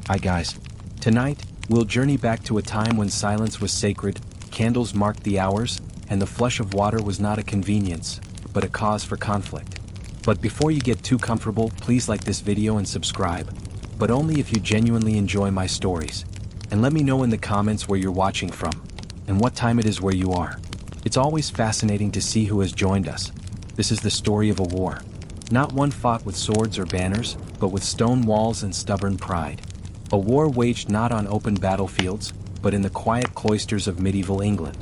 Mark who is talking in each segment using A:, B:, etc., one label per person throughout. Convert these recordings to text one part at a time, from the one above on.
A: Hi guys. Tonight, we'll journey back to a time when silence was sacred, candles marked the hours, and the flush of water was not a convenience, but a cause for conflict. But before you get too comfortable, please like this video and subscribe. But only if you genuinely enjoy my stories. And let me know in the comments where you're watching from, and what time it is where you are. It's always fascinating to see who has joined us. This is the story of a war. Not one fought with swords or banners, but with stone walls and stubborn pride. A war waged not on open battlefields, but in the quiet cloisters of medieval England.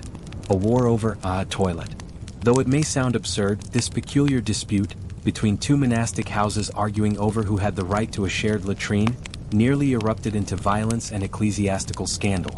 A: A war over a toilet. Though it may sound absurd, this peculiar dispute, between two monastic houses arguing over who had the right to a shared latrine, nearly erupted into violence and ecclesiastical scandal.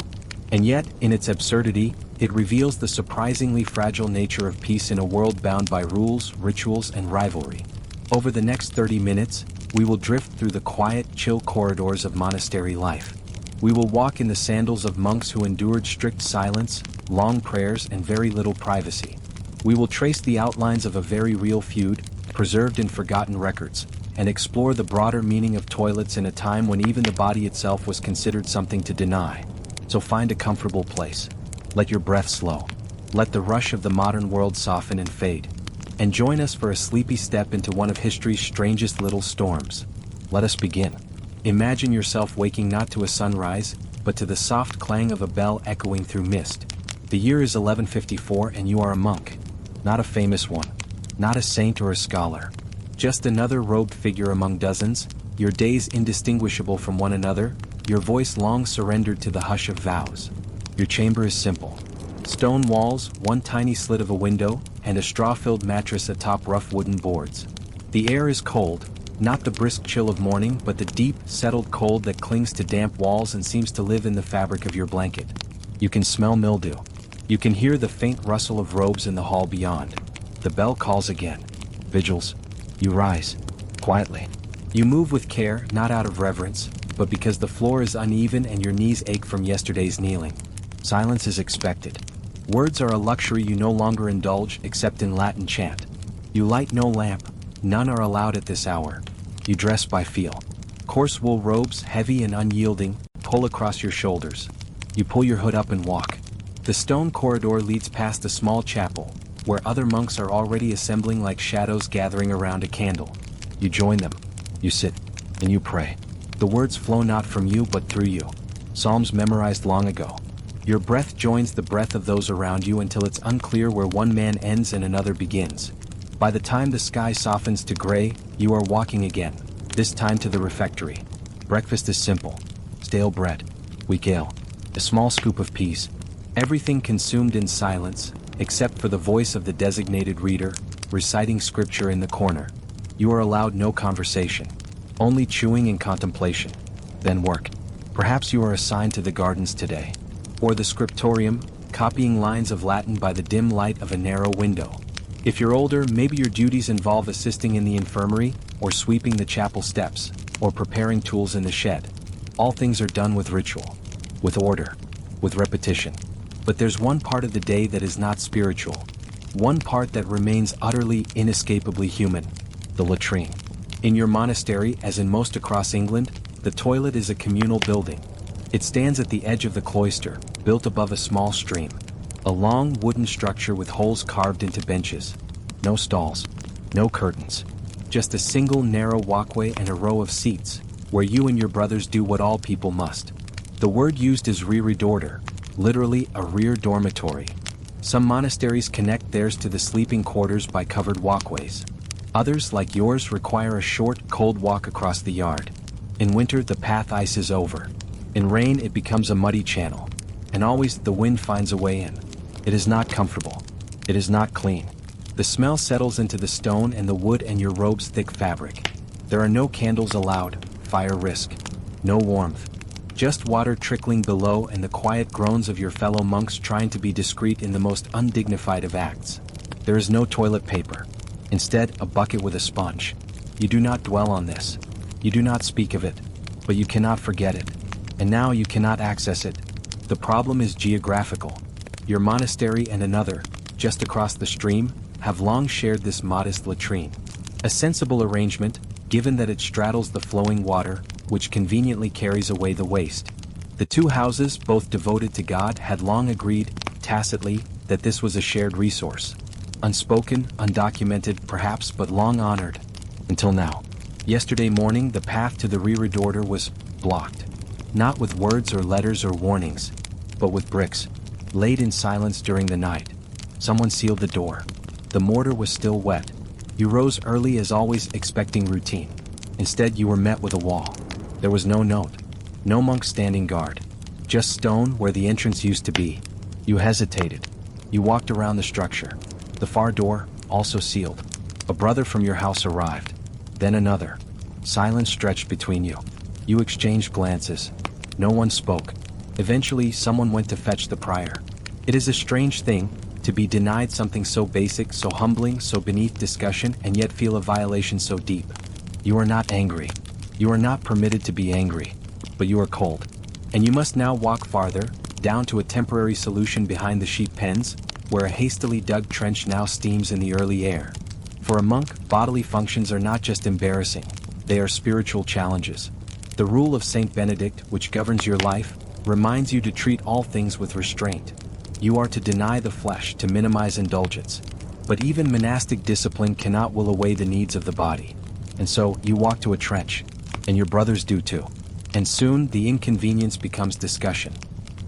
A: And yet, in its absurdity, it reveals the surprisingly fragile nature of peace in a world bound by rules, rituals, and rivalry. Over the next 30 minutes, we will drift through the quiet, chill corridors of monastery life. We will walk in the sandals of monks who endured strict silence, long prayers, and very little privacy. We will trace the outlines of a very real feud, preserved in forgotten records, and explore the broader meaning of toilets in a time when even the body itself was considered something to deny. So find a comfortable place. Let your breath slow. Let the rush of the modern world soften and fade. And join us for a sleepy step into one of history's strangest little storms. Let us begin. Imagine yourself waking not to a sunrise, but to the soft clang of a bell echoing through mist. The year is 1154 and you are a monk. Not a famous one. Not a saint or a scholar. Just another robed figure among dozens, your days indistinguishable from one another, your voice long surrendered to the hush of vows. Your chamber is simple. Stone walls, one tiny slit of a window, and a straw-filled mattress atop rough wooden boards. The air is cold, not the brisk chill of morning, but the deep, settled cold that clings to damp walls and seems to live in the fabric of your blanket. You can smell mildew. You can hear the faint rustle of robes in the hall beyond. The bell calls again. Vigils. You rise. Quietly. You move with care, not out of reverence, but because the floor is uneven and your knees ache from yesterday's kneeling. Silence is expected. Words are a luxury you no longer indulge except in Latin chant. You light no lamp, none are allowed at this hour. You dress by feel. Coarse wool robes, heavy and unyielding, pull across your shoulders. You pull your hood up and walk. The stone corridor leads past a small chapel, where other monks are already assembling like shadows gathering around a candle. You join them. You sit, and you pray. The words flow not from you but through you. Psalms memorized long ago. Your breath joins the breath of those around you until it's unclear where one man ends and another begins. By the time the sky softens to gray, you are walking again, this time to the refectory. Breakfast is simple. Stale bread, weak ale, a small scoop of peas. Everything consumed in silence, except for the voice of the designated reader, reciting scripture in the corner. You are allowed no conversation, only chewing and contemplation. Then work. Perhaps you are assigned to the gardens today. Or the scriptorium, copying lines of Latin by the dim light of a narrow window. If you're older, maybe your duties involve assisting in the infirmary, or sweeping the chapel steps, or preparing tools in the shed. All things are done with ritual, with order, with repetition. But there's one part of the day that is not spiritual. One part that remains utterly, inescapably human. The latrine. In your monastery, as in most across England, the toilet is a communal building. It stands at the edge of the cloister, built above a small stream. A long wooden structure with holes carved into benches. No stalls. No curtains. Just a single narrow walkway and a row of seats, where you and your brothers do what all people must. The word used is reredorter, literally a rear dormitory. Some monasteries connect theirs to the sleeping quarters by covered walkways. Others, like yours, require a short, cold walk across the yard. In winter, the path ices over. In rain, it becomes a muddy channel. And always, the wind finds a way in. It is not comfortable. It is not clean. The smell settles into the stone and the wood and your robe's thick fabric. There are no candles allowed, fire risk. No warmth. Just water trickling below and the quiet groans of your fellow monks trying to be discreet in the most undignified of acts. There is no toilet paper. Instead, a bucket with a sponge. You do not dwell on this. You do not speak of it. But you cannot forget it. And now you cannot access it. The problem is geographical. Your monastery and another, just across the stream, have long shared this modest latrine. A sensible arrangement, given that it straddles the flowing water, which conveniently carries away the waste. The two houses, both devoted to God, had long agreed, tacitly, that this was a shared resource. Unspoken, undocumented, perhaps, but long honored. Until now. Yesterday morning, the path to the rear door was blocked. Not with words or letters or warnings, but with bricks, laid in silence during the night. Someone sealed the door. The mortar was still wet. You rose early as always, expecting routine. Instead, you were met with a wall. There was no note. No monk standing guard. Just stone where the entrance used to be. You hesitated. You walked around the structure. The far door, also sealed. A brother from your house arrived. Then another. Silence stretched between you. You exchanged glances. No one spoke. Eventually, someone went to fetch the prior. It is a strange thing, to be denied something so basic, so humbling, so beneath discussion, and yet feel a violation so deep. You are not angry. You are not permitted to be angry. But you are cold. And you must now walk farther, down to a temporary solution behind the sheep pens, where a hastily dug trench now steams in the early air. For a monk, bodily functions are not just embarrassing, they are spiritual challenges. The rule of Saint Benedict, which governs your life, reminds you to treat all things with restraint. You are to deny the flesh, to minimize indulgence. But even monastic discipline cannot will away the needs of the body. And so, you walk to a trench. And your brothers do too. And soon, the inconvenience becomes discussion.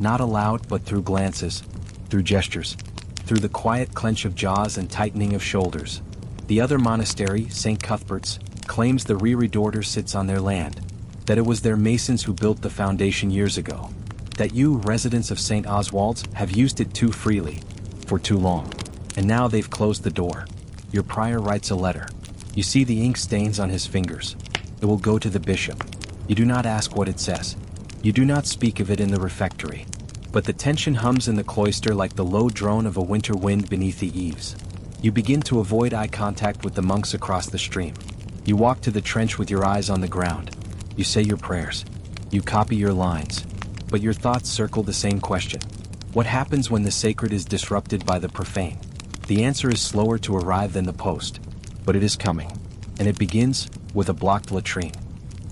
A: Not aloud, but through glances, through gestures, through the quiet clench of jaws and tightening of shoulders. The other monastery, St. Cuthbert's, claims the reredorer sits on their land, that it was their masons who built the foundation years ago, that you, residents of St. Oswald's, have used it too freely, for too long. And now they've closed the door. Your prior writes a letter. You see the ink stains on his fingers. It will go to the bishop. You do not ask what it says. You do not speak of it in the refectory. But the tension hums in the cloister like the low drone of a winter wind beneath the eaves. You begin to avoid eye contact with the monks across the stream. You walk to the trench with your eyes on the ground. You say your prayers. You copy your lines. But your thoughts circle the same question. What happens when the sacred is disrupted by the profane? The answer is slower to arrive than the post. But it is coming. And it begins with a blocked latrine.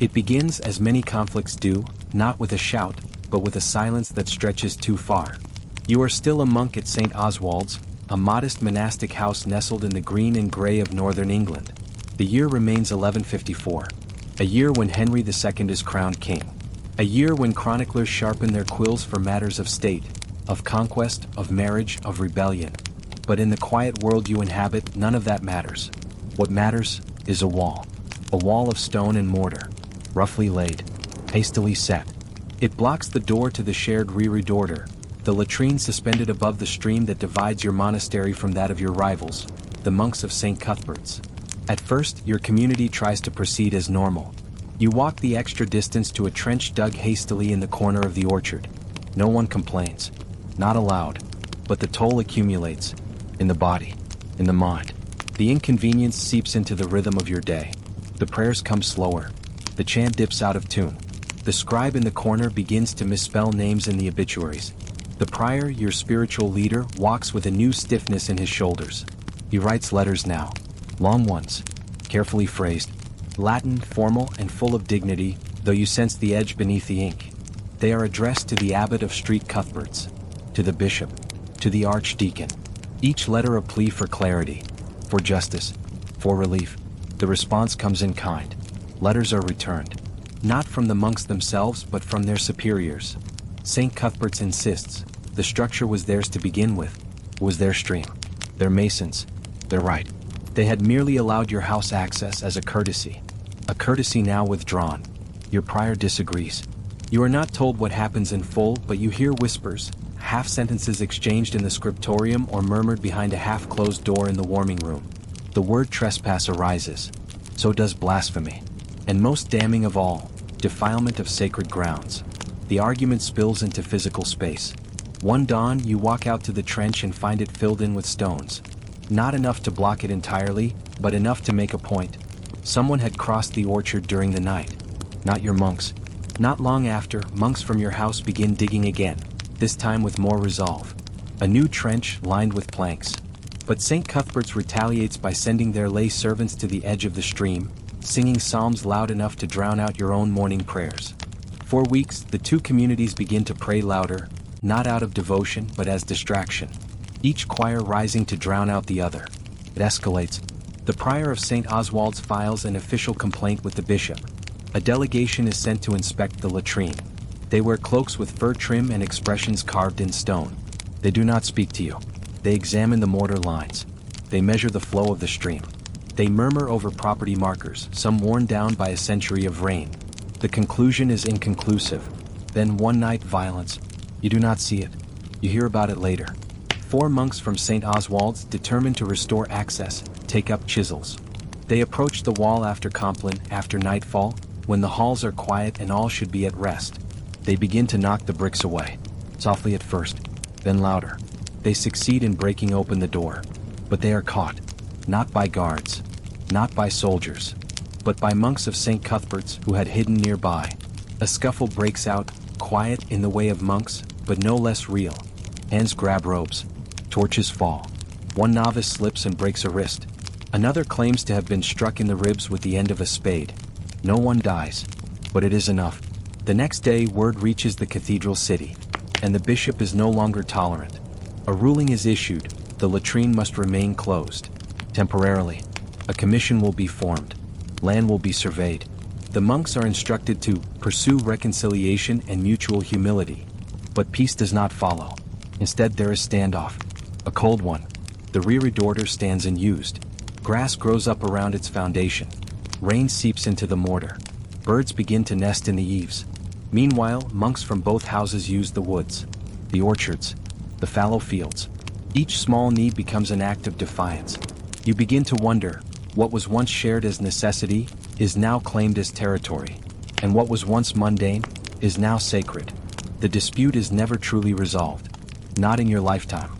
A: It begins, as many conflicts do, not with a shout, but with a silence that stretches too far. You are still a monk at St. Oswald's, a modest monastic house nestled in the green and grey of northern England. The year remains 1154. A year when Henry II is crowned king. A year when chroniclers sharpen their quills for matters of state, of conquest, of marriage, of rebellion. But in the quiet world you inhabit, none of that matters. What matters is a wall. A wall of stone and mortar, roughly laid, hastily set. It blocks the door to the shared reredorer, the latrine suspended above the stream that divides your monastery from that of your rivals, the monks of St. Cuthbert's. At first, your community tries to proceed as normal. You walk the extra distance to a trench dug hastily in the corner of the orchard. No one complains. Not aloud. But the toll accumulates. In the body. In the mind. The inconvenience seeps into the rhythm of your day. The prayers come slower. The chant dips out of tune. The scribe in the corner begins to misspell names in the obituaries. The prior, your spiritual leader, walks with a new stiffness in his shoulders. He writes letters now. Long ones. Carefully phrased. Latin, formal, and full of dignity, though you sense the edge beneath the ink. They are addressed to the abbot of St. Cuthbert's, to the bishop, to the archdeacon. Each letter a plea for clarity, for justice, for relief. The response comes in kind. Letters are returned. Not from the monks themselves, but from their superiors. St. Cuthbert's insists, the structure was theirs to begin with, was their stream, their masons, their right. They had merely allowed your house access as a courtesy now withdrawn. Your prior disagrees. You are not told what happens in full, but you hear whispers, half sentences exchanged in the scriptorium or murmured behind a half-closed door in the warming room. The word trespass arises. So does blasphemy. And most damning of all, defilement of sacred grounds. The argument spills into physical space. One dawn, you walk out to the trench and find it filled in with stones. Not enough to block it entirely, but enough to make a point. Someone had crossed the orchard during the night. Not your monks. Not long after, monks from your house begin digging again, this time with more resolve. A new trench lined with planks. But St. Cuthbert's retaliates by sending their lay servants to the edge of the stream, singing psalms loud enough to drown out your own morning prayers. For weeks, the two communities begin to pray louder, not out of devotion but as distraction. Each choir rising to drown out the other. It escalates. The prior of St. Oswald's files an official complaint with the bishop. A delegation is sent to inspect the latrine. They wear cloaks with fur trim and expressions carved in stone. They do not speak to you. They examine the mortar lines. They measure the flow of the stream. They murmur over property markers, some worn down by a century of rain. The conclusion is inconclusive. Then one night violence. You do not see it. You hear about it later. 4 monks from St. Oswald's, determined to restore access, take up chisels. They approach the wall after Compline, after nightfall, when the halls are quiet and all should be at rest. They begin to knock the bricks away. Softly at first, then louder. They succeed in breaking open the door. But they are caught. Not by guards. Not by soldiers. But by monks of St. Cuthbert's who had hidden nearby. A scuffle breaks out, quiet in the way of monks, but no less real. Hands grab robes. Torches fall. One novice slips and breaks a wrist. Another claims to have been struck in the ribs with the end of a spade. No one dies. But it is enough. The next day, word reaches the cathedral city. And the bishop is no longer tolerant. A ruling is issued. The latrine must remain closed. Temporarily. A commission will be formed. Land will be surveyed. The monks are instructed to pursue reconciliation and mutual humility. But peace does not follow. Instead there is standoff. A cold one. The reread order stands unused. Grass grows up around its foundation. Rain seeps into the mortar. Birds begin to nest in the eaves. Meanwhile, monks from both houses use the woods, the orchards, the fallow fields. Each small need becomes an act of defiance. You begin to wonder, what was once shared as necessity is now claimed as territory, and what was once mundane is now sacred. The dispute is never truly resolved. Not in your lifetime.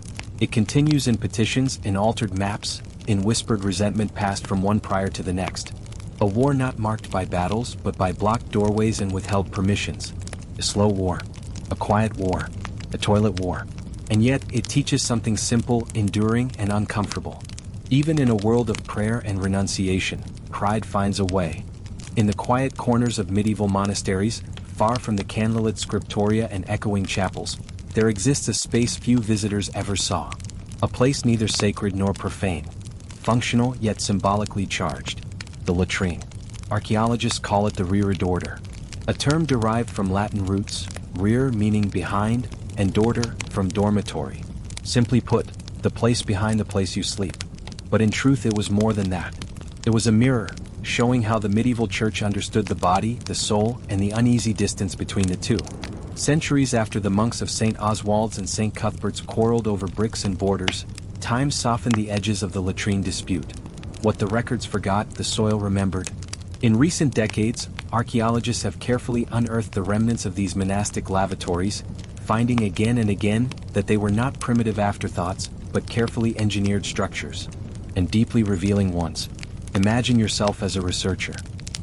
A: It continues in petitions, in altered maps, in whispered resentment passed from one prior to the next. A war not marked by battles but by blocked doorways and withheld permissions. A slow war. A quiet war. A toilet war. And yet it teaches something simple, enduring, and uncomfortable. Even in a world of prayer and renunciation, pride finds a way. In the quiet corners of medieval monasteries, far from the candlelit scriptoria and echoing chapels, there exists a space few visitors ever saw. A place neither sacred nor profane. Functional yet symbolically charged. The latrine. Archaeologists call it the reread order. A term derived from Latin roots, rear meaning behind, and dorter from dormitory. Simply put, the place behind the place you sleep. But in truth it was more than that. It was a mirror, showing how the medieval church understood the body, the soul, and the uneasy distance between the two. Centuries after the monks of St. Oswald's and St. Cuthbert's quarreled over bricks and borders, time softened the edges of the latrine dispute. What the records forgot, the soil remembered. In recent decades, archaeologists have carefully unearthed the remnants of these monastic lavatories, finding again and again that they were not primitive afterthoughts, but carefully engineered structures. And deeply revealing ones. Imagine yourself as a researcher.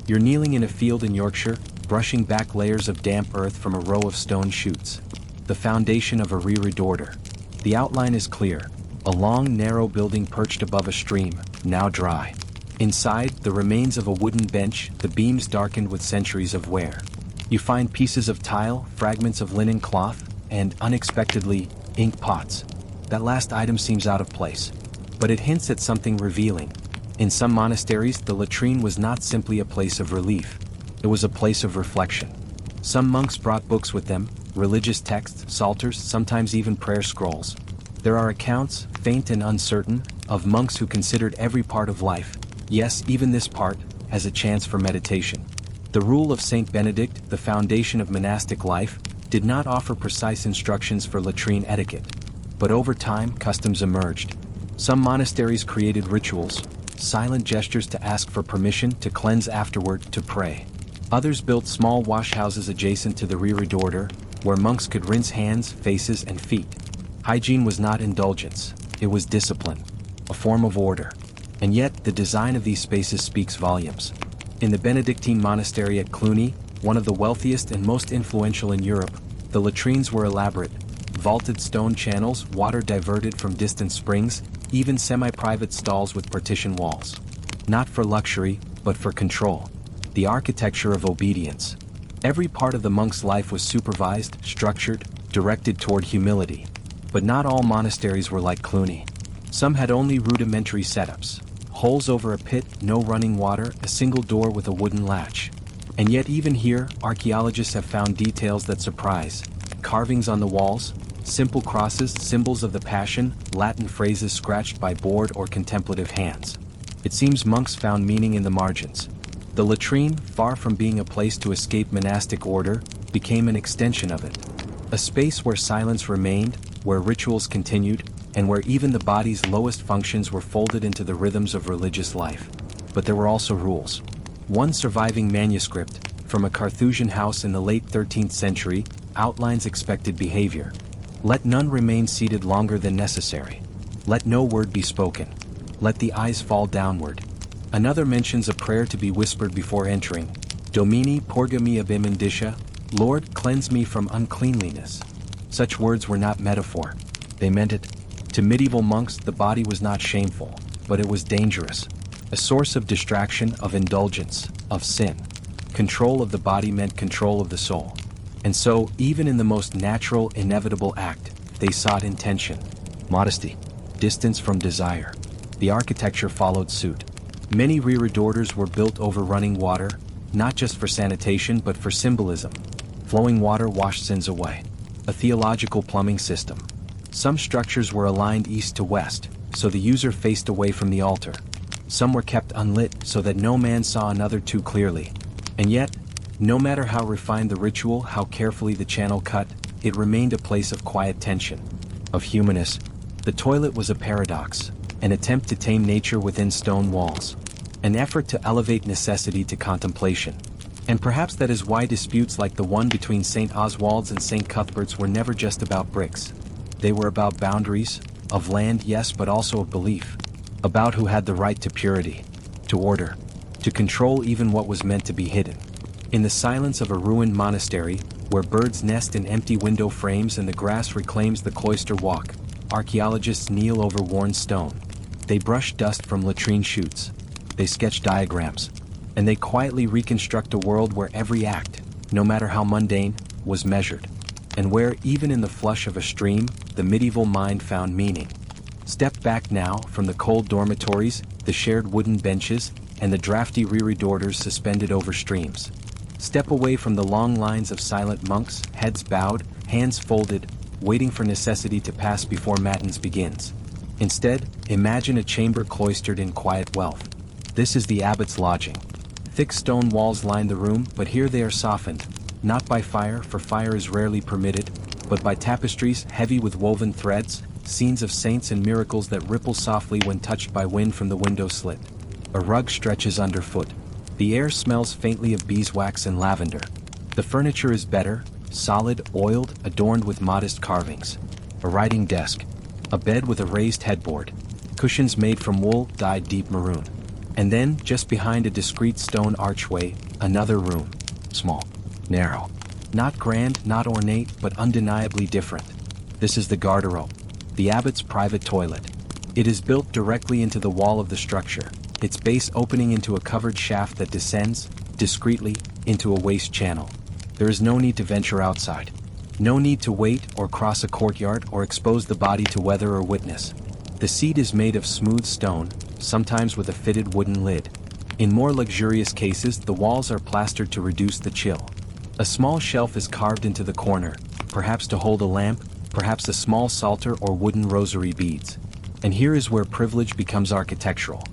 A: You're kneeling in a field in Yorkshire, brushing back layers of damp earth from a row of stone chutes. The foundation of a reread order. The outline is clear. A long, narrow building perched above a stream, now dry. Inside, the remains of a wooden bench, the beams darkened with centuries of wear. You find pieces of tile, fragments of linen cloth, and, unexpectedly, ink pots. That last item seems out of place. But it hints at something revealing. In some monasteries, the latrine was not simply a place of relief. It was a place of reflection. Some monks brought books with them, religious texts, psalters, sometimes even prayer scrolls. There are accounts, faint and uncertain, of monks who considered every part of life, yes, even this part, as a chance for meditation. The rule of Saint Benedict, the foundation of monastic life, did not offer precise instructions for latrine etiquette. But over time, customs emerged. Some monasteries created rituals, silent gestures to ask for permission to cleanse afterward, to pray. Others built small washhouses adjacent to the reread order, where monks could rinse hands, faces, and feet. Hygiene was not indulgence, it was discipline, a form of order. And yet, the design of these spaces speaks volumes. In the Benedictine monastery at Cluny, one of the wealthiest and most influential in Europe, the latrines were elaborate. Vaulted stone channels, water diverted from distant springs, even semi-private stalls with partition walls. Not for luxury, but for control. The architecture of obedience. Every part of the monk's life was supervised, structured, directed toward humility. But not all monasteries were like Cluny. Some had only rudimentary setups. Holes over a pit, no running water, a single door with a wooden latch. And yet even here, archaeologists have found details that surprise. Carvings on the walls, simple crosses, symbols of the Passion, Latin phrases scratched by bored or contemplative hands. It seems monks found meaning in the margins. The latrine, far from being a place to escape monastic order, became an extension of it. A space where silence remained, where rituals continued, and where even the body's lowest functions were folded into the rhythms of religious life. But there were also rules. One surviving manuscript, from a Carthusian house in the late 13th century, outlines expected behavior. Let none remain seated longer than necessary. Let no word be spoken. Let the eyes fall downward. Another mentions a prayer to be whispered before entering. Domini purga me ab immunditia, Lord, cleanse me from uncleanliness. Such words were not metaphor. They meant it. To medieval monks, the body was not shameful, but it was dangerous. A source of distraction, of indulgence, of sin. Control of the body meant control of the soul. And so, even in the most natural, inevitable act, they sought intention, modesty, distance from desire. The architecture followed suit. Many reredoors were built over running water, not just for sanitation but for symbolism. Flowing water washed sins away. A theological plumbing system. Some structures were aligned east to west, so the user faced away from the altar. Some were kept unlit so that no man saw another too clearly. And yet, no matter how refined the ritual, how carefully the channel cut, it remained a place of quiet tension, of humanness. The toilet was a paradox, an attempt to tame nature within stone walls, an effort to elevate necessity to contemplation. And perhaps that is why disputes like the one between St. Oswald's and St. Cuthbert's were never just about bricks. They were about boundaries, of land, yes, but also of belief. About who had the right to purity, to order, to control even what was meant to be hidden. In the silence of a ruined monastery, where birds nest in empty window frames and the grass reclaims the cloister walk, archaeologists kneel over worn stone. They brush dust from latrine chutes. They sketch diagrams. And they quietly reconstruct a world where every act, no matter how mundane, was measured. And where, even in the flush of a stream, the medieval mind found meaning. Step back now from the cold dormitories, the shared wooden benches, and the drafty reredoors suspended over streams. Step away from the long lines of silent monks, heads bowed, hands folded, waiting for necessity to pass before matins begins. Instead, imagine a chamber cloistered in quiet wealth. This is the abbot's lodging. Thick stone walls line the room, but here they are softened, not by fire, for fire is rarely permitted, but by tapestries heavy with woven threads, scenes of saints and miracles that ripple softly when touched by wind from the window slit. A rug stretches underfoot. The air smells faintly of beeswax and lavender. The furniture is better, solid, oiled, adorned with modest carvings. A writing desk. A bed with a raised headboard. Cushions made from wool dyed deep maroon. And then, just behind a discreet stone archway, another room. Small. Narrow. Not grand, not ornate, but undeniably different. This is the garderobe. The abbot's private toilet. It is built directly into the wall of the structure, its base opening into a covered shaft that descends, discreetly, into a waste channel. There is no need to venture outside. No need to wait or cross a courtyard or expose the body to weather or witness. The seat is made of smooth stone, sometimes with a fitted wooden lid. In more luxurious cases, the walls are plastered to reduce the chill. A small shelf is carved into the corner, perhaps to hold a lamp, perhaps a small psalter or wooden rosary beads. And here is where privilege becomes architectural.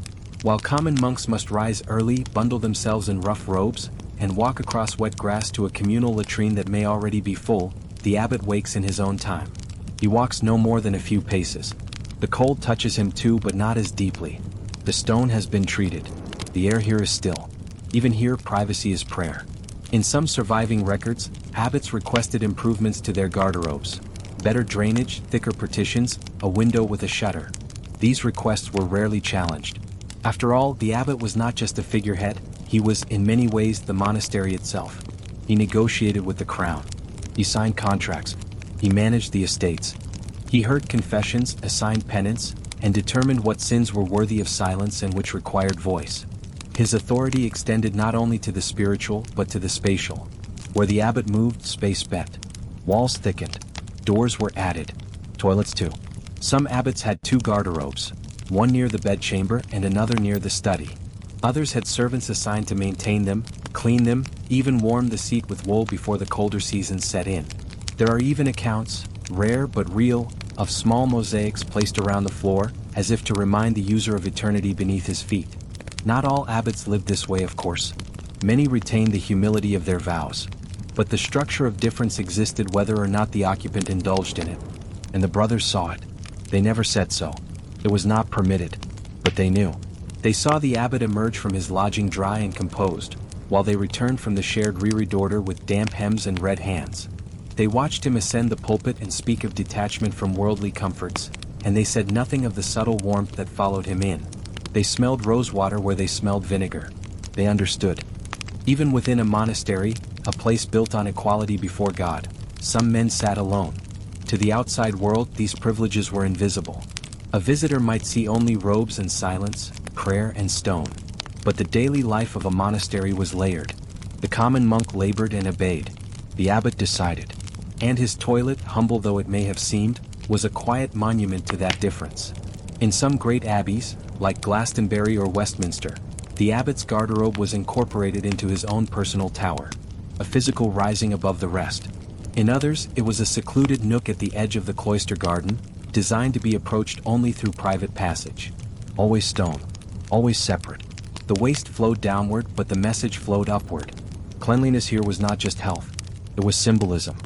A: While common monks must rise early, bundle themselves in rough robes, and walk across wet grass to a communal latrine that may already be full, the abbot wakes in his own time. He walks no more than a few paces. The cold touches him too, but not as deeply. The stone has been treated. The air here is still. Even here, privacy is prayer. In some surviving records, abbots requested improvements to their garderobes. Better drainage, thicker partitions, a window with a shutter. These requests were rarely challenged. After all, the abbot was not just a figurehead, he was, in many ways, the monastery itself. He negotiated with the crown. He signed contracts. He managed the estates. He heard confessions, assigned penance, and determined what sins were worthy of silence and which required voice. His authority extended not only to the spiritual but to the spatial. Where the abbot moved, space bent. Walls thickened. Doors were added. Toilets too. Some abbots had two garderobes, one near the bedchamber and another near the study. Others had servants assigned to maintain them, clean them, even warm the seat with wool before the colder seasons set in. There are even accounts, rare but real, of small mosaics placed around the floor, as if to remind the user of eternity beneath his feet. Not all abbots lived this way, of course. Many retained the humility of their vows. But the structure of difference existed whether or not the occupant indulged in it. And the brothers saw it. They never said so. It was not permitted. But they knew. They saw the abbot emerge from his lodging dry and composed, while they returned from the shared reread order with damp hems and red hands. They watched him ascend the pulpit and speak of detachment from worldly comforts, and they said nothing of the subtle warmth that followed him in. They smelled rosewater where they smelled vinegar. They understood. Even within a monastery, a place built on equality before God, some men sat alone. To the outside world, these privileges were invisible. A visitor might see only robes and silence, prayer and stone. But the daily life of a monastery was layered. The common monk labored and obeyed. The abbot decided. And his toilet, humble though it may have seemed, was a quiet monument to that difference. In some great abbeys, like Glastonbury or Westminster, the abbot's garderobe was incorporated into his own personal tower, a physical rising above the rest. In others, it was a secluded nook at the edge of the cloister garden, designed to be approached only through private passage. Always stone. Always separate. The waste flowed downward, but the message flowed upward. Cleanliness here was not just health. It was symbolism.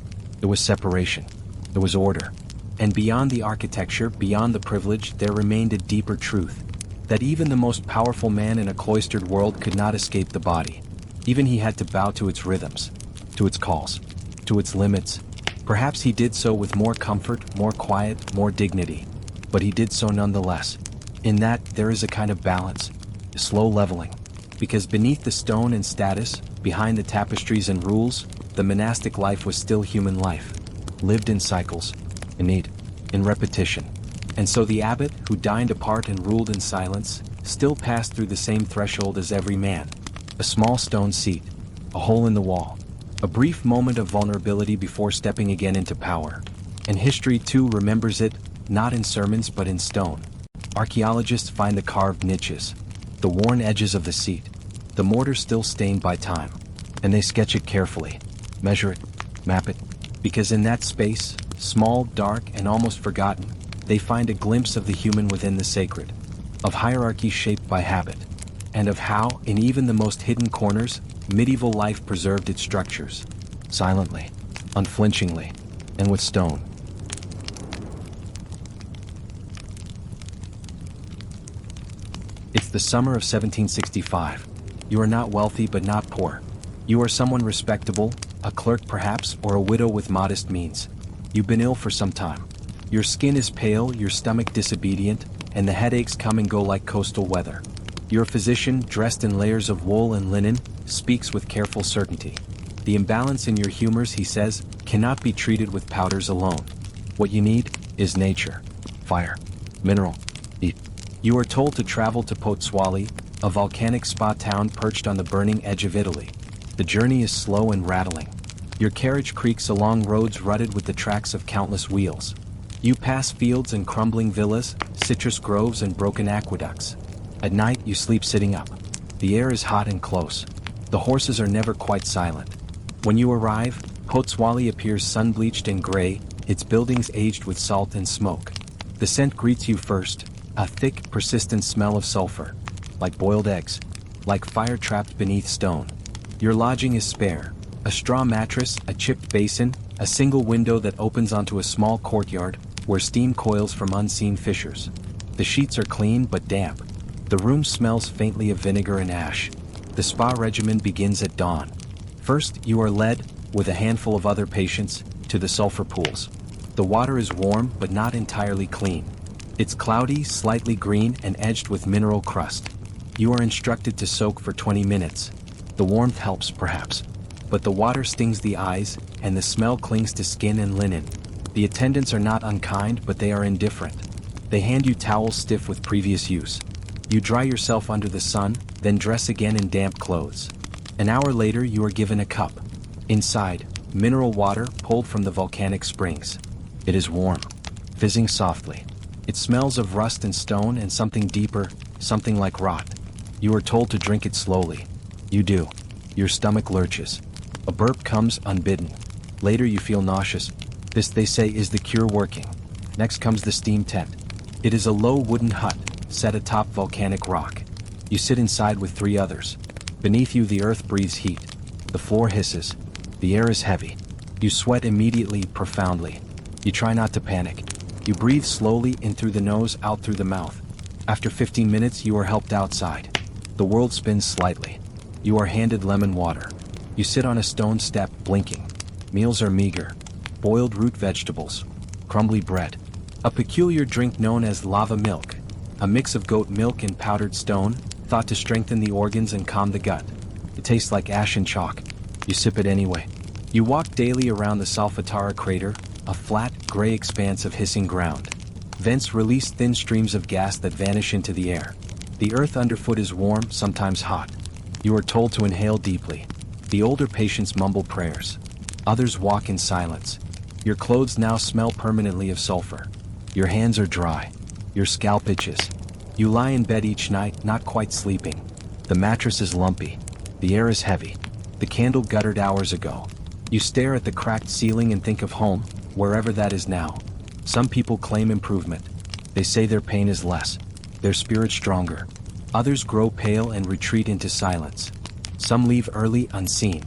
A: It was separation. It was order. And beyond the architecture, beyond the privilege, there remained a deeper truth. That even the most powerful man in a cloistered world could not escape the body. Even he had to bow to its rhythms, to its calls, to its limits. Perhaps he did so with more comfort, more quiet, more dignity. But he did so nonetheless. In that, there is a kind of balance, a slow leveling. Because beneath the stone and status, behind the tapestries and rules, the monastic life was still human life. Lived in cycles, in need, in repetition. And so the abbot, who dined apart and ruled in silence, still passed through the same threshold as every man. A small stone seat, a hole in the wall, a brief moment of vulnerability before stepping again into power. And history too remembers it, not in sermons but in stone. Archaeologists find the carved niches, the worn edges of the seat, the mortar still stained by time. And they sketch it carefully, measure it, map it, because in that space, small, dark, and almost forgotten, they find a glimpse of the human within the sacred, of hierarchy shaped by habit, and of how, in even the most hidden corners, medieval life preserved its structures, silently, unflinchingly, and with stone. It's the summer of 1765. You are not wealthy but not poor. You are someone respectable, a clerk perhaps, or a widow with modest means. You've been ill for some time. Your skin is pale, your stomach disobedient, and the headaches come and go like coastal weather. Your physician, dressed in layers of wool and linen, speaks with careful certainty. The imbalance in your humors, he says, cannot be treated with powders alone. What you need is nature, fire, mineral, heat. You are told to travel to Pozzuoli, a volcanic spa town perched on the burning edge of Italy. The journey is slow and rattling. Your carriage creaks along roads rutted with the tracks of countless wheels. You pass fields and crumbling villas, citrus groves and broken aqueducts. At night you sleep sitting up. The air is hot and close. The horses are never quite silent. When you arrive, Pozzuoli appears sun-bleached and gray, its buildings aged with salt and smoke. The scent greets you first, a thick, persistent smell of sulfur. Like boiled eggs. Like fire trapped beneath stone. Your lodging is spare. A straw mattress, a chipped basin, a single window that opens onto a small courtyard, where steam coils from unseen fissures. The sheets are clean but damp. The room smells faintly of vinegar and ash. The spa regimen begins at dawn. First, you are led, with a handful of other patients, to the sulfur pools. The water is warm but not entirely clean. It's cloudy, slightly green, and edged with mineral crust. You are instructed to soak for 20 minutes. The warmth helps, perhaps. But the water stings the eyes, and the smell clings to skin and linen. The attendants are not unkind, but they are indifferent. They hand you towels stiff with previous use. You dry yourself under the sun, then dress again in damp clothes. An hour later you are given a cup. Inside, mineral water pulled from the volcanic springs. It is warm, fizzing softly. It smells of rust and stone and something deeper, something like rot. You are told to drink it slowly. You do. Your stomach lurches. A burp comes unbidden. Later you feel nauseous. This, they say, is the cure working. Next comes the steam tent. It is a low wooden hut, set atop volcanic rock. You sit inside with 3 others. Beneath you the earth breathes heat. The floor hisses. The air is heavy. You sweat immediately, profoundly. You try not to panic. You breathe slowly in through the nose, out through the mouth. After 15 minutes you are helped outside. The world spins slightly. You are handed lemon water. You sit on a stone step, blinking. Meals are meager. Boiled root vegetables. Crumbly bread. A peculiar drink known as lava milk. A mix of goat milk and powdered stone, thought to strengthen the organs and calm the gut. It tastes like ash and chalk. You sip it anyway. You walk daily around the Solfatara crater, a flat, gray expanse of hissing ground. Vents release thin streams of gas that vanish into the air. The earth underfoot is warm, sometimes hot. You are told to inhale deeply. The older patients mumble prayers. Others walk in silence. Your clothes now smell permanently of sulfur. Your hands are dry. Your scalp itches. You lie in bed each night, not quite sleeping. The mattress is lumpy. The air is heavy. The candle guttered hours ago. You stare at the cracked ceiling and think of home, wherever that is now. Some people claim improvement. They say their pain is less, their spirit stronger. Others grow pale and retreat into silence. Some leave early, unseen.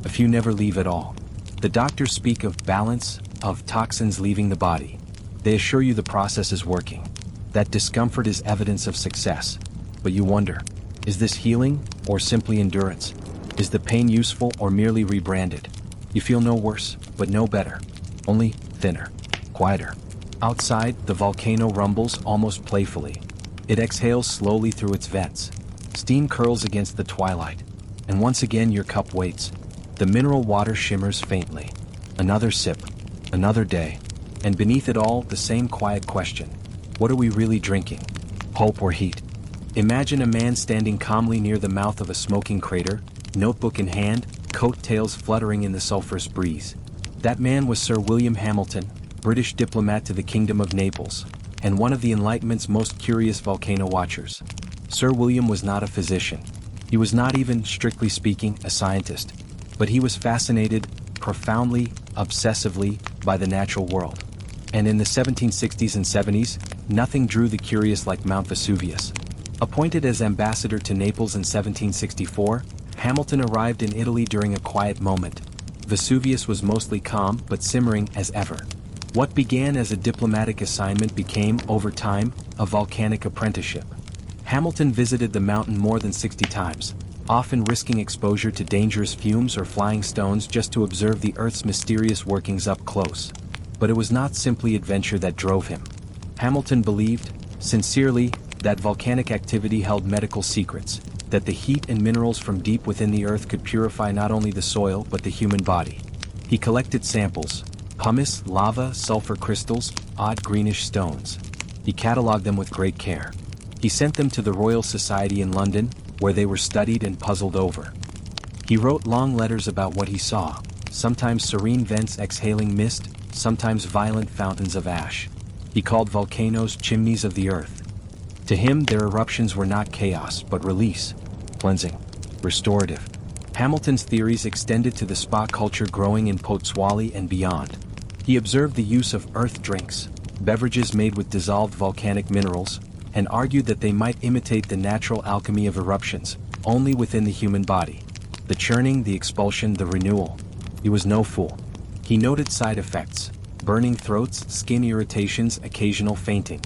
A: A few never leave at all. The doctors speak of balance, of toxins leaving the body. They assure you the process is working. That discomfort is evidence of success. But you wonder, is this healing or simply endurance? Is the pain useful or merely rebranded? You feel no worse, but no better. Only thinner, quieter. Outside, the volcano rumbles almost playfully. It exhales slowly through its vents. Steam curls against the twilight. And once again your cup waits. The mineral water shimmers faintly. Another sip. Another day. And beneath it all, the same quiet question. What are we really drinking? Hope or heat? Imagine a man standing calmly near the mouth of a smoking crater, notebook in hand, coat-tails fluttering in the sulphurous breeze. That man was Sir William Hamilton, British diplomat to the Kingdom of Naples, and one of the Enlightenment's most curious volcano watchers. Sir William was not a physician. He was not even, strictly speaking, a scientist. But he was fascinated, profoundly, obsessively, by the natural world. And in the 1760s and 70s, nothing drew the curious like Mount Vesuvius. Appointed as ambassador to Naples in 1764, Hamilton arrived in Italy during a quiet moment. Vesuvius was mostly calm but simmering as ever. What began as a diplomatic assignment became, over time, a volcanic apprenticeship. Hamilton visited the mountain more than 60 times, often risking exposure to dangerous fumes or flying stones just to observe the Earth's mysterious workings up close. But it was not simply adventure that drove him. Hamilton believed, sincerely, that volcanic activity held medical secrets, that the heat and minerals from deep within the Earth could purify not only the soil but the human body. He collected samples: pumice, lava, sulfur crystals, odd greenish stones. He catalogued them with great care. He sent them to the Royal Society in London, where they were studied and puzzled over. He wrote long letters about what he saw, sometimes serene vents exhaling mist, sometimes violent fountains of ash. He called volcanoes chimneys of the earth. To him, their eruptions were not chaos, but release, cleansing, restorative. Hamilton's theories extended to the spa culture growing in Pozzuoli and beyond. He observed the use of earth drinks, beverages made with dissolved volcanic minerals, and argued that they might imitate the natural alchemy of eruptions, only within the human body. The churning, the expulsion, the renewal. He was no fool. He noted side effects: burning throats, skin irritations, occasional fainting.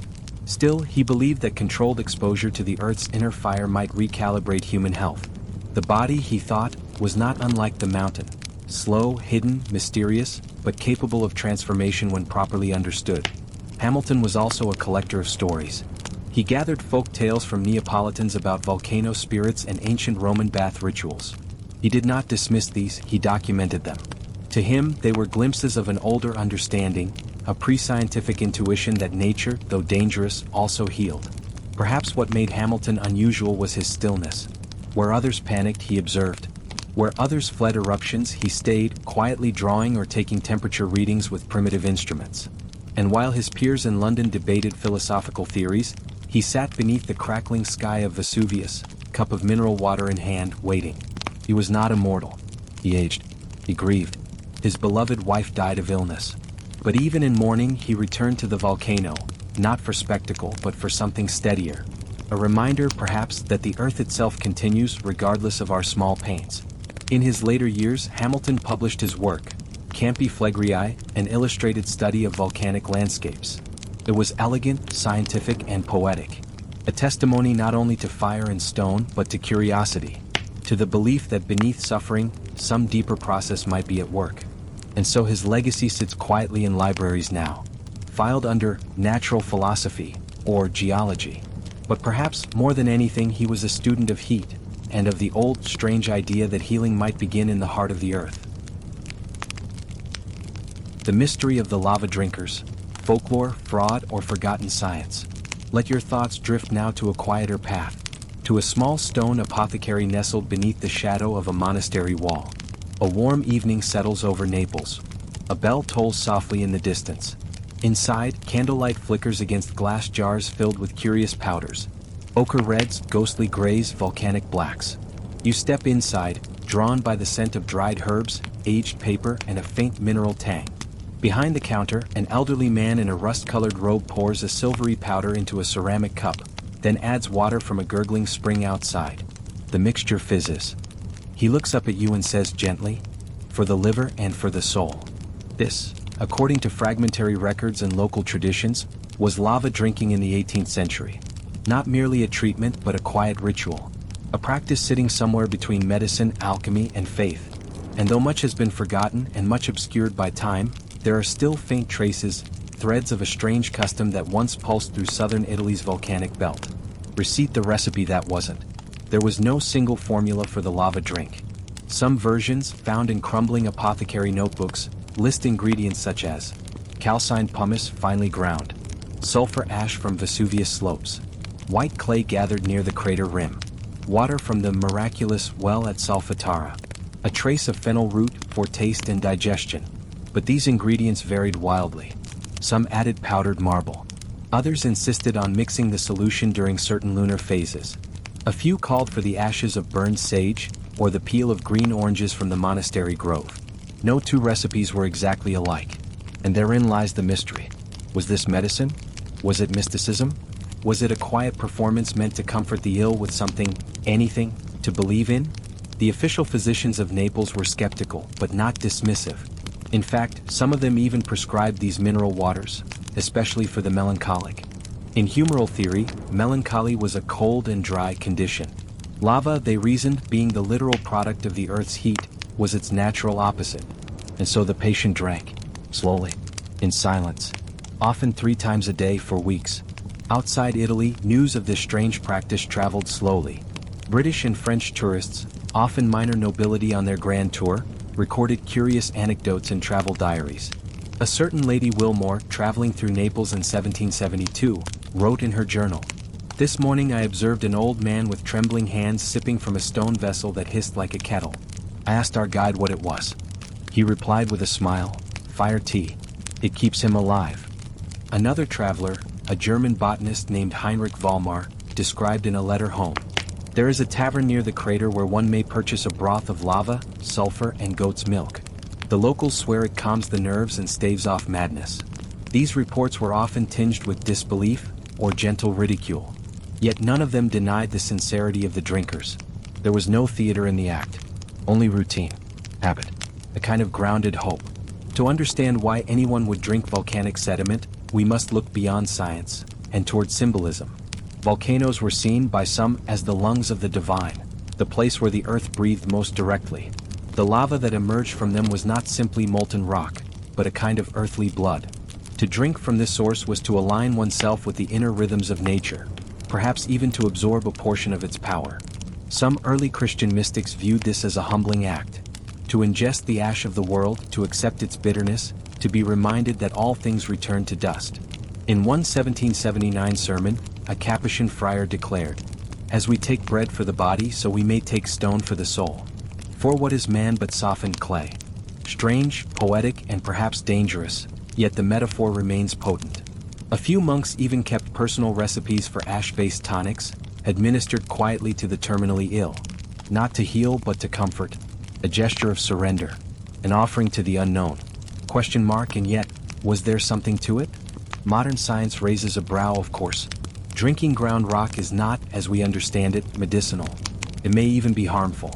A: Still, he believed that controlled exposure to the Earth's inner fire might recalibrate human health. The body, he thought, was not unlike the mountain. Slow, hidden, mysterious, but capable of transformation when properly understood. Hamilton was also a collector of stories. He gathered folk tales from Neapolitans about volcano spirits and ancient Roman bath rituals. He did not dismiss these, he documented them. To him, they were glimpses of an older understanding, a pre-scientific intuition that nature, though dangerous, also healed. Perhaps what made Hamilton unusual was his stillness. Where others panicked, he observed. Where others fled eruptions, he stayed, quietly drawing or taking temperature readings with primitive instruments. And while his peers in London debated philosophical theories, he sat beneath the crackling sky of Vesuvius, cup of mineral water in hand, waiting. He was not immortal. He aged. He grieved. His beloved wife died of illness. But even in mourning, he returned to the volcano, not for spectacle but for something steadier. A reminder, perhaps, that the earth itself continues regardless of our small pains. In his later years, Hamilton published his work, Campi Flegrei, an illustrated study of volcanic landscapes. It was elegant, scientific, and poetic. A testimony not only to fire and stone but to curiosity, to the belief that beneath suffering, some deeper process might be at work. And so his legacy sits quietly in libraries now, filed under natural philosophy or geology. But perhaps more than anything, he was a student of heat, and of the old, strange idea that healing might begin in the heart of the earth. The mystery of the lava drinkers, folklore, fraud, or forgotten science. Let your thoughts drift now to a quieter path, to a small stone apothecary nestled beneath the shadow of a monastery wall. A warm evening settles over Naples. A bell tolls softly in the distance. Inside, candlelight flickers against glass jars filled with curious powders. Ochre reds, ghostly grays, volcanic blacks. You step inside, drawn by the scent of dried herbs, aged paper, and a faint mineral tang. Behind the counter, an elderly man in a rust-colored robe pours a silvery powder into a ceramic cup, then adds water from a gurgling spring outside. The mixture fizzes. He looks up at you and says gently, "For the liver and for the soul." This, according to fragmentary records and local traditions, was lava drinking in the 18th century. Not merely a treatment but a quiet ritual. A practice sitting somewhere between medicine, alchemy, and faith. And though much has been forgotten and much obscured by time, there are still faint traces, threads of a strange custom that once pulsed through southern Italy's volcanic belt. Receipt the recipe that wasn't. There was no single formula for the lava drink. Some versions, found in crumbling apothecary notebooks, list ingredients such as calcined pumice finely ground, sulfur ash from Vesuvius slopes, white clay gathered near the crater rim, water from the miraculous well at Solfatara, a trace of fennel root for taste and digestion. But these ingredients varied wildly. Some added powdered marble. Others insisted on mixing the solution during certain lunar phases. A few called for the ashes of burned sage, or the peel of green oranges from the monastery grove. No two recipes were exactly alike. And therein lies the mystery. Was this medicine? Was it mysticism? Was it a quiet performance meant to comfort the ill with something, anything, to believe in? The official physicians of Naples were skeptical, but not dismissive. In fact, some of them even prescribed these mineral waters, especially for the melancholic. In humoral theory, melancholy was a cold and dry condition. Lava, they reasoned, being the literal product of the earth's heat, was its natural opposite. And so the patient drank, slowly, in silence, often 3 times a day for weeks. Outside Italy, news of this strange practice traveled slowly. British and French tourists, often minor nobility on their grand tour, recorded curious anecdotes in travel diaries. A certain Lady Wilmore, traveling through Naples in 1772, wrote in her journal, "This morning I observed an old man with trembling hands sipping from a stone vessel that hissed like a kettle. I asked our guide what it was. He replied with a smile, 'Fire tea. It keeps him alive.'" Another traveler, a German botanist named Heinrich Vollmar, described in a letter home, "There is a tavern near the crater where one may purchase a broth of lava, sulfur, and goat's milk. The locals swear it calms the nerves and staves off madness." These reports were often tinged with disbelief or gentle ridicule. Yet none of them denied the sincerity of the drinkers. There was no theater in the act, only routine, habit, a kind of grounded hope. To understand why anyone would drink volcanic sediment, we must look beyond science and toward symbolism. Volcanoes were seen by some as the lungs of the divine, the place where the earth breathed most directly. The lava that emerged from them was not simply molten rock, but a kind of earthly blood. To drink from this source was to align oneself with the inner rhythms of nature, perhaps even to absorb a portion of its power. Some early Christian mystics viewed this as a humbling act. To ingest the ash of the world, to accept its bitterness, to be reminded that all things return to dust. In one 1779 sermon, a Capuchin friar declared, As we take bread for the body, so we may take stone for the soul. For what is man but softened clay? Strange, poetic, and perhaps dangerous, yet the metaphor remains potent. A few monks even kept personal recipes for ash-based tonics, administered quietly to the terminally ill. Not to heal but to comfort. A gesture of surrender. An offering to the unknown. And yet, was there something to it? Modern science raises a brow, of course. Drinking ground rock is not, as we understand it, medicinal. It may even be harmful.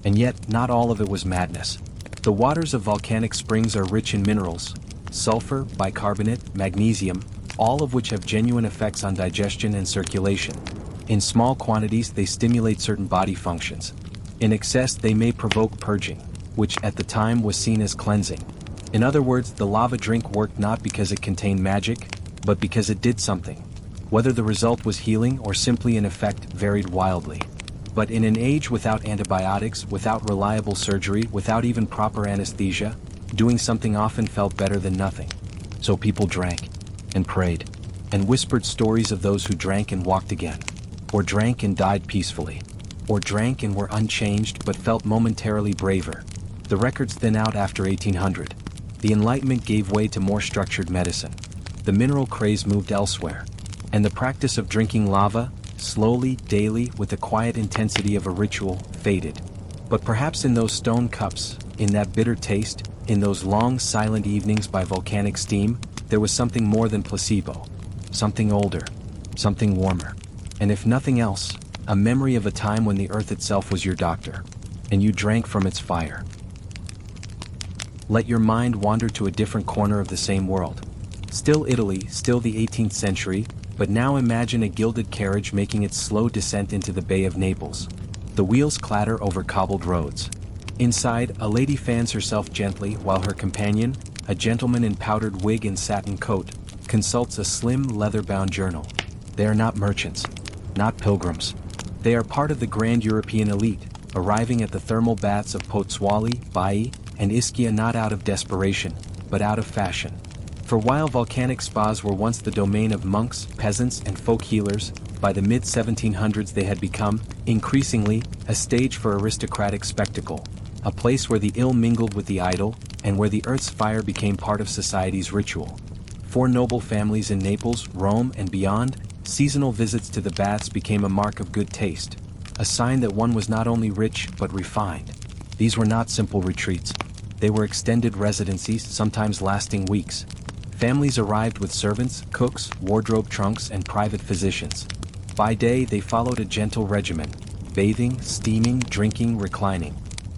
A: And yet, not all of it was madness. The waters of volcanic springs are rich in minerals, sulfur, bicarbonate, magnesium, all of which have genuine effects on digestion and circulation. In small quantities, they stimulate certain body functions. In excess, they may provoke purging, which at the time was seen as cleansing. In other words, the lava drink worked not because it contained magic, but because it did something. Whether the result was healing or simply an effect varied wildly. But in an age without antibiotics, without reliable surgery, without even proper anesthesia, doing something often felt better than nothing. So people drank, and prayed, and whispered stories of those who drank and walked again, or drank and died peacefully, or drank and were unchanged but felt momentarily braver. The records thin out after 1800. The Enlightenment gave way to more structured medicine. The mineral craze moved elsewhere, and the practice of drinking lava, slowly, daily, with the quiet intensity of a ritual, faded. But perhaps in those stone cups, in that bitter taste, in those long, silent evenings by volcanic steam, there was something more than placebo. Something older. Something warmer. And if nothing else, a memory of a time when the earth itself was your doctor, and you drank from its fire. Let your mind wander to a different corner of the same world. Still Italy, still the 18th century, but now imagine a gilded carriage making its slow descent into the Bay of Naples. The wheels clatter over cobbled roads. Inside, a lady fans herself gently while her companion, a gentleman in powdered wig and satin coat, consults a slim leather-bound journal. They are not merchants, not pilgrims. They are part of the grand European elite, arriving at the thermal baths of Pozzuoli, Baiae, and Ischia not out of desperation, but out of fashion. For while volcanic spas were once the domain of monks, peasants, and folk healers, by the mid-1700s they had become, increasingly, a stage for aristocratic spectacle, a place where the ill mingled with the idle, and where the earth's fire became part of society's ritual. For noble families in Naples, Rome, and beyond, seasonal visits to the baths became a mark of good taste, a sign that one was not only rich but refined. These were not simple retreats. They were extended residencies, sometimes lasting weeks. Families arrived with servants, cooks, wardrobe trunks, and private physicians. By day, they followed a gentle regimen, bathing, steaming, drinking, reclining.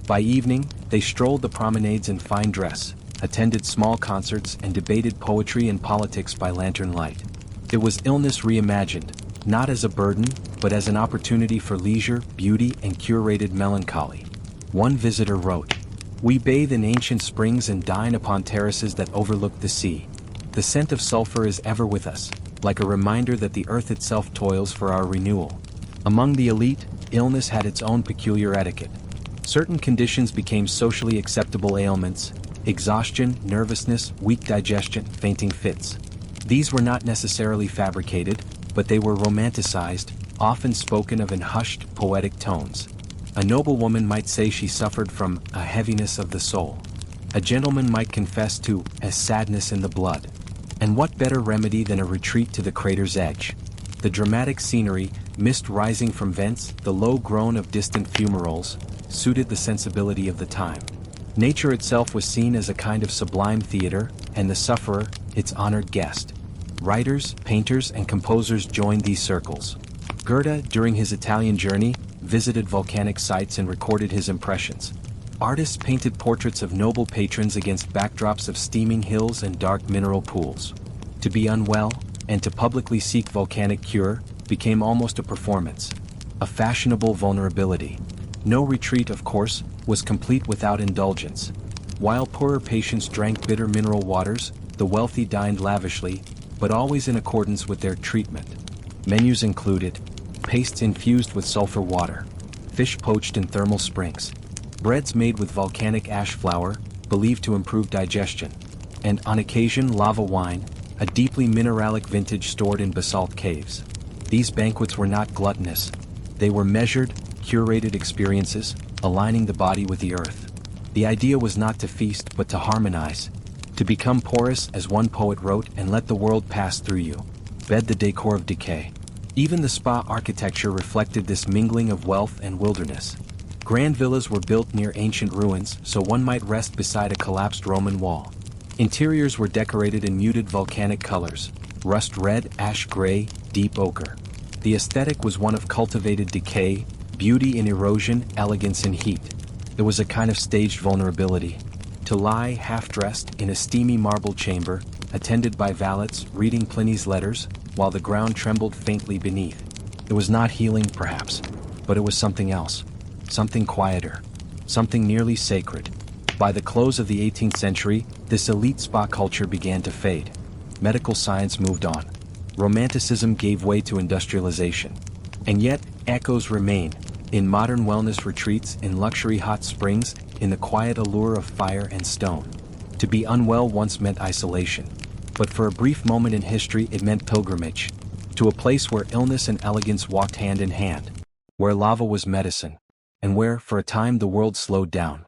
A: By evening, they strolled the promenades in fine dress, attended small concerts, and debated poetry and politics by lantern light. It was illness reimagined, not as a burden, but as an opportunity for leisure, beauty, and curated melancholy. One visitor wrote, "We bathe in ancient springs and dine upon terraces that overlook the sea. The scent of sulfur is ever with us, like a reminder that the earth itself toils for our renewal." Among the elite, illness had its own peculiar etiquette. Certain conditions became socially acceptable ailments: exhaustion, nervousness, weak digestion, fainting fits. These were not necessarily fabricated, but they were romanticized, often spoken of in hushed, poetic tones. A noblewoman might say she suffered from a heaviness of the soul. A gentleman might confess to a sadness in the blood. And what better remedy than a retreat to the crater's edge? The dramatic scenery, mist rising from vents, the low groan of distant fumaroles, suited the sensibility of the time. Nature itself was seen as a kind of sublime theater, and the sufferer, its honored guest. Writers, painters, and composers joined these circles. Goethe, during his Italian journey, visited volcanic sites and recorded his impressions. Artists painted portraits of noble patrons against backdrops of steaming hills and dark mineral pools. To be unwell, and to publicly seek volcanic cure, became almost a performance, a fashionable vulnerability. No retreat, of course, was complete without indulgence. While poorer patients drank bitter mineral waters, the wealthy dined lavishly, but always in accordance with their treatment. Menus included pastes infused with sulfur water, fish poached in thermal springs, breads made with volcanic ash flour, believed to improve digestion, and on occasion lava wine, a deeply mineralic vintage stored in basalt caves. These banquets were not gluttonous. They were measured, curated experiences, aligning the body with the earth. The idea was not to feast but to harmonize. To become porous, as one poet wrote, and let the world pass through you. Bed the decor of decay. Even the spa architecture reflected this mingling of wealth and wilderness. Grand villas were built near ancient ruins so one might rest beside a collapsed Roman wall. Interiors were decorated in muted volcanic colors: rust red, ash gray, deep ochre. The aesthetic was one of cultivated decay, beauty in erosion, elegance in heat. There was a kind of staged vulnerability. To lie half-dressed in a steamy marble chamber, attended by valets reading Pliny's letters, while the ground trembled faintly beneath. It was not healing, perhaps, but it was something else. Something quieter. Something nearly sacred. By the close of the 18th century, this elite spa culture began to fade. Medical science moved on. Romanticism gave way to industrialization. And yet, echoes remain. In modern wellness retreats, in luxury hot springs, in the quiet allure of fire and stone. To be unwell once meant isolation. But for a brief moment in history it meant pilgrimage. To a place where illness and elegance walked hand in hand. Where lava was medicine. And where, for a time, the world slowed down.